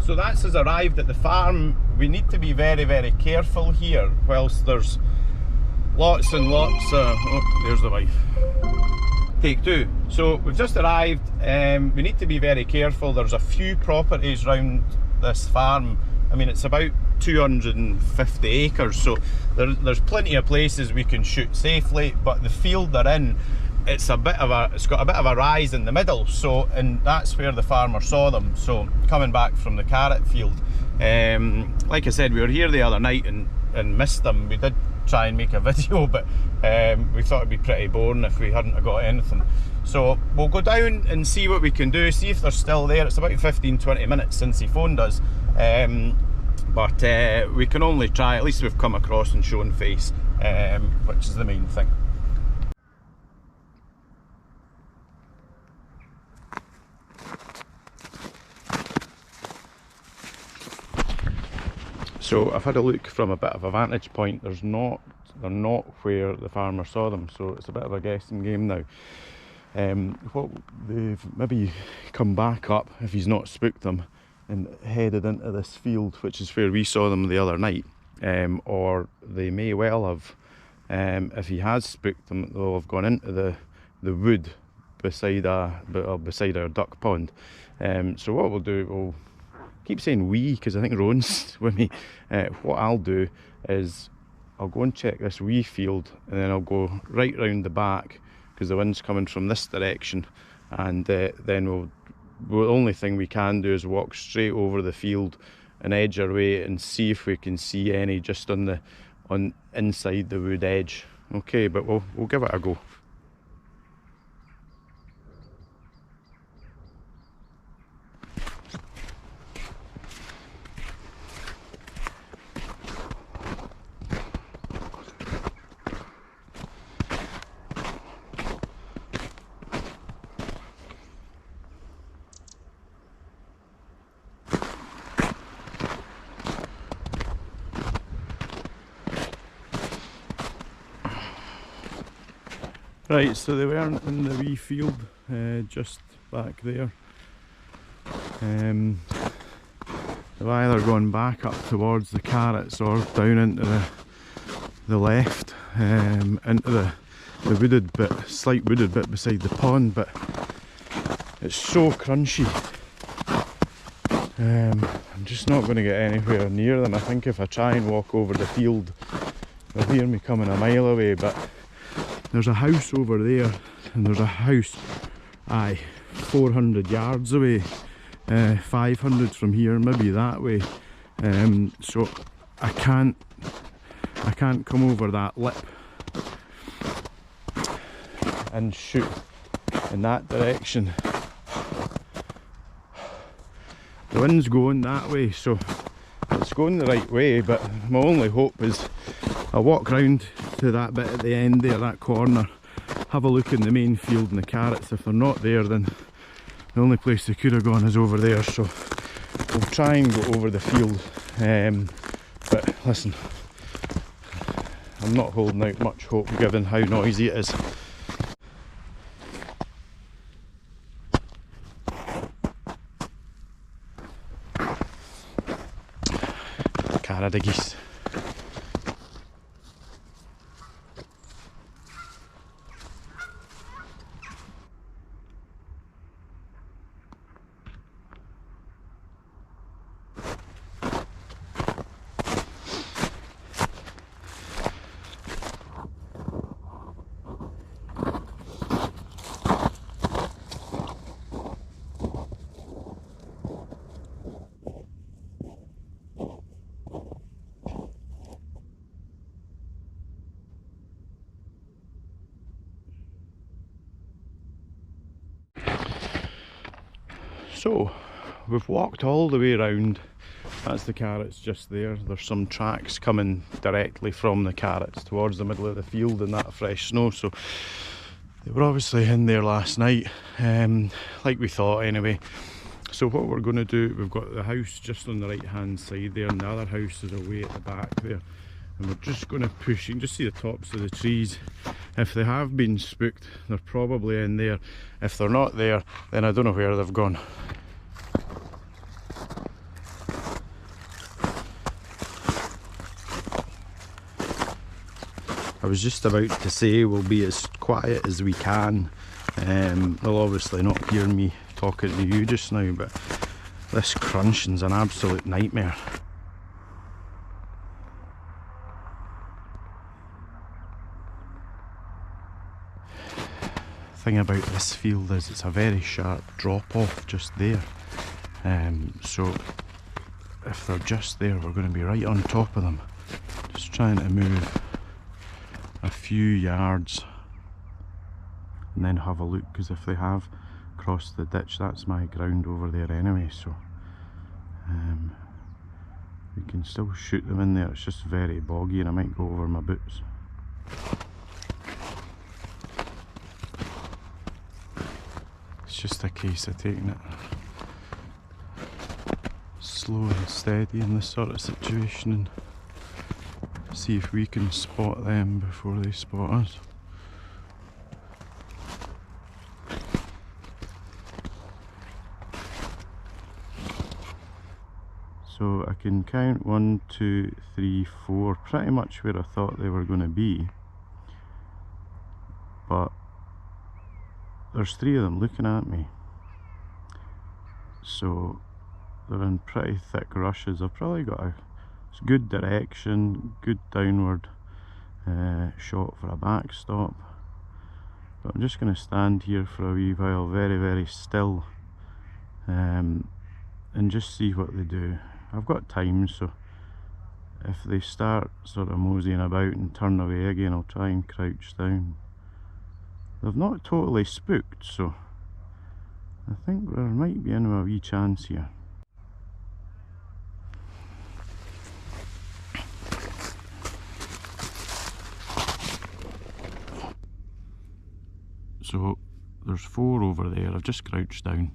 So that's us arrived at the farm. We need to be very, very careful here whilst there's lots and lots of... Oh, there's the wife. Take two. So we've just arrived. We need to be very careful. There's a few properties around this farm. I mean, it's about 250 acres, so there's plenty of places we can shoot safely, but the field they're in, it's got a bit of a rise in the middle, so, and that's where the farmer saw them. So coming back from the carrot field, like I said, we were here the other night and missed them. We did try and make a video, but we thought it'd be pretty boring if we hadn't got anything. So we'll go down and see what we can do, see if they're still there. It's about 15-20 minutes since he phoned us, but we can only try. At least we've come across and shown face, which is the main thing. So I've had a look from a bit of a vantage point. They're not where the farmer saw them, so it's a bit of a guessing game now. What they've maybe come back up, if he's not spooked them, and headed into this field, which is where we saw them the other night, or they may well have, if he has spooked them, they'll have gone into the wood beside our duck pond. So what we'll do, we'll keep saying we because I think Rowan's with me. What I'll do is I'll go and check this wee field, and then I'll go right round the back because the wind's coming from this direction, and then the only thing we can do is walk straight over the field and edge our way and see if we can see any just on inside the wood edge. Okay, but we'll give it a go. Right, so they weren't in the wee field just back there. They've either gone back up towards the carrots or down into the left, into the wooded bit, slight wooded bit beside the pond, but it's so crunchy. I'm just not going to get anywhere near them. I think if I try and walk over the field, they'll hear me coming a mile away, but there's a house over there, and there's a house, 400 yards away, 500 from here, maybe that way. So I can't come over that lip and shoot in that direction. The wind's going that way, so it's going the right way, but my only hope is I'll walk round to that bit at the end there, that corner, have a look in the main field and the carrots. If they're not there, then the only place they could have gone is over there, so we'll try and go over the field. But listen, I'm not holding out much hope given how noisy it is. Canada geese. So we've walked all the way around. That's the carrots just there. There's some tracks coming directly from the carrots towards the middle of the field in that fresh snow, so they were obviously in there last night, like we thought anyway. So what we're going to do, we've got the house just on the right hand side there, and the other house is away at the back there, and we're just going to push. You can just see the tops of the trees. If they have been spooked, they're probably in there. If they're not there, then I don't know where they've gone. I was just about to say we'll be as quiet as we can. They'll obviously not hear me talking to you just now, but this crunching's an absolute nightmare. Thing about this field is it's a very sharp drop off just there, so if they're just there we're going to be right on top of them. Just trying to move a few yards and then have a look, because if they have crossed the ditch, that's my ground over there anyway, so we can still shoot them in there. It's just very boggy and I might go over my boots. It's just a case of taking it slow and steady in this sort of situation and see if we can spot them before they spot us. So I can count 1, 2, 3, 4, pretty much where I thought they were going to be, but there's 3 of them looking at me, so they're in pretty thick rushes. I've probably got a good direction, good downward shot for a backstop, but I'm just going to stand here for a wee while, very, very still, and just see what they do. I've got time, so if they start sort of moseying about and turn away again, I'll try and crouch down. They've not totally spooked, so I think there might be a wee chance here. So there's 4 over there. I've just crouched down.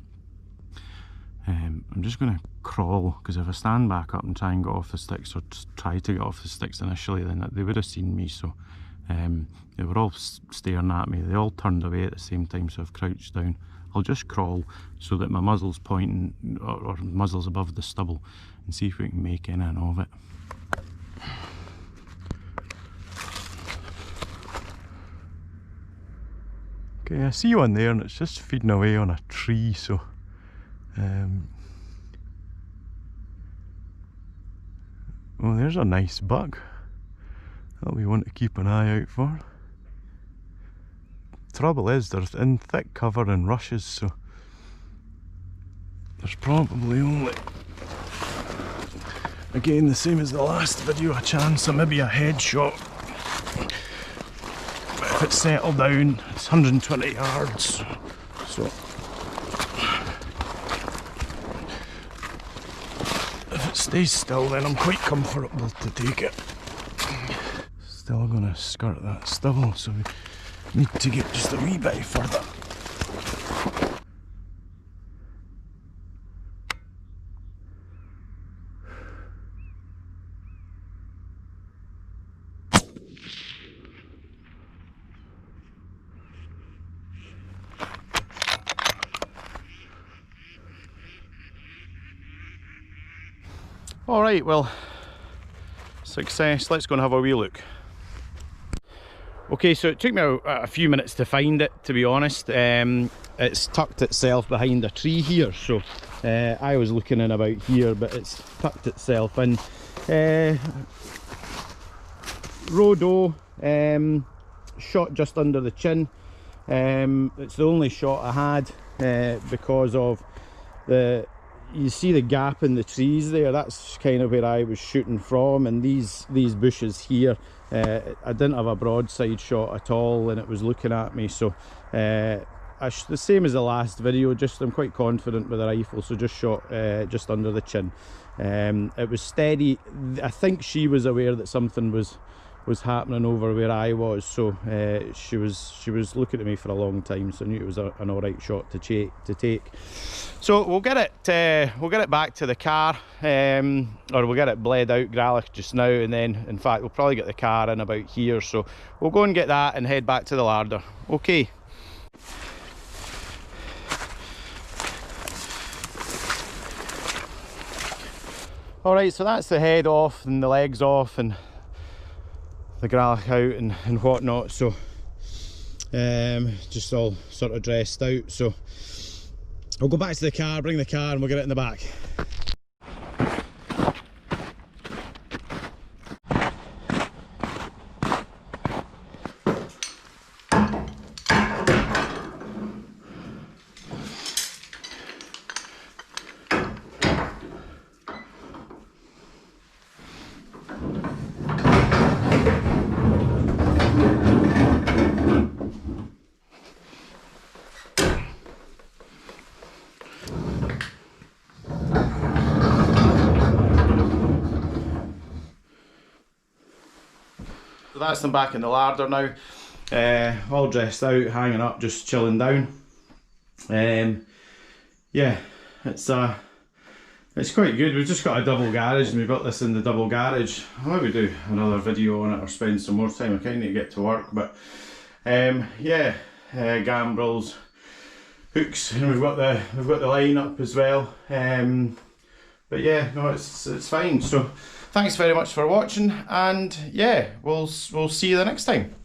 I'm just going to crawl, because if I stand back up and try and get off the sticks, or try to get off the sticks initially, then they would have seen me. So they were all staring at me. They all turned away at the same time, so I've crouched down. I'll just crawl so that my muzzle's pointing, or muzzle's above the stubble, and see if we can make in and of it. Okay, I see one there and it's just feeding away on a tree, so oh, there's a nice buck that we want to keep an eye out for. Trouble is, they're in thick cover and rushes, so there's probably only, again the same as the last video, a chance of maybe a headshot. But if it's settled down, it's 120 yards, so if it stays still, then I'm quite comfortable to take it. Still going to skirt that stubble, so we need to get just a wee bit further. Alright, well, success. Let's go and have a wee look. Okay, so it took me a few minutes to find it, to be honest. It's tucked itself behind a tree here, so I was looking in about here, but it's tucked itself in. Roe Doe, shot just under the chin. It's the only shot I had because of you see the gap in the trees there. That's kind of where I was shooting from, and these bushes here, I didn't have a broadside shot at all and it was looking at me, so the same as the last video, just I'm quite confident with the rifle, so just shot just under the chin. It was steady. I think she was aware that something was happening over where I was, so she was looking at me for a long time, so I knew it was an alright shot to take. So we'll get it back to the car, or we'll get it bled out Gralach just now, and then in fact we'll probably get the car in about here, so we'll go and get that and head back to the larder. Okay. Alright, so that's the head off and the legs off and the graph out and whatnot, so just all sort of dressed out. So I'll go back to the car, bring the car, and we'll get it in the back. So that's them back in the larder now, all dressed out, hanging up, just chilling down. Yeah, it's quite good. We've just got a double garage and we've got this in the double garage. I'll maybe do another video on it or spend some more time. I kind of need to get to work, but yeah, gambrels, hooks, and we've got the line up as well. But yeah, no, it's fine. So thanks very much for watching, and yeah, we'll see you the next time.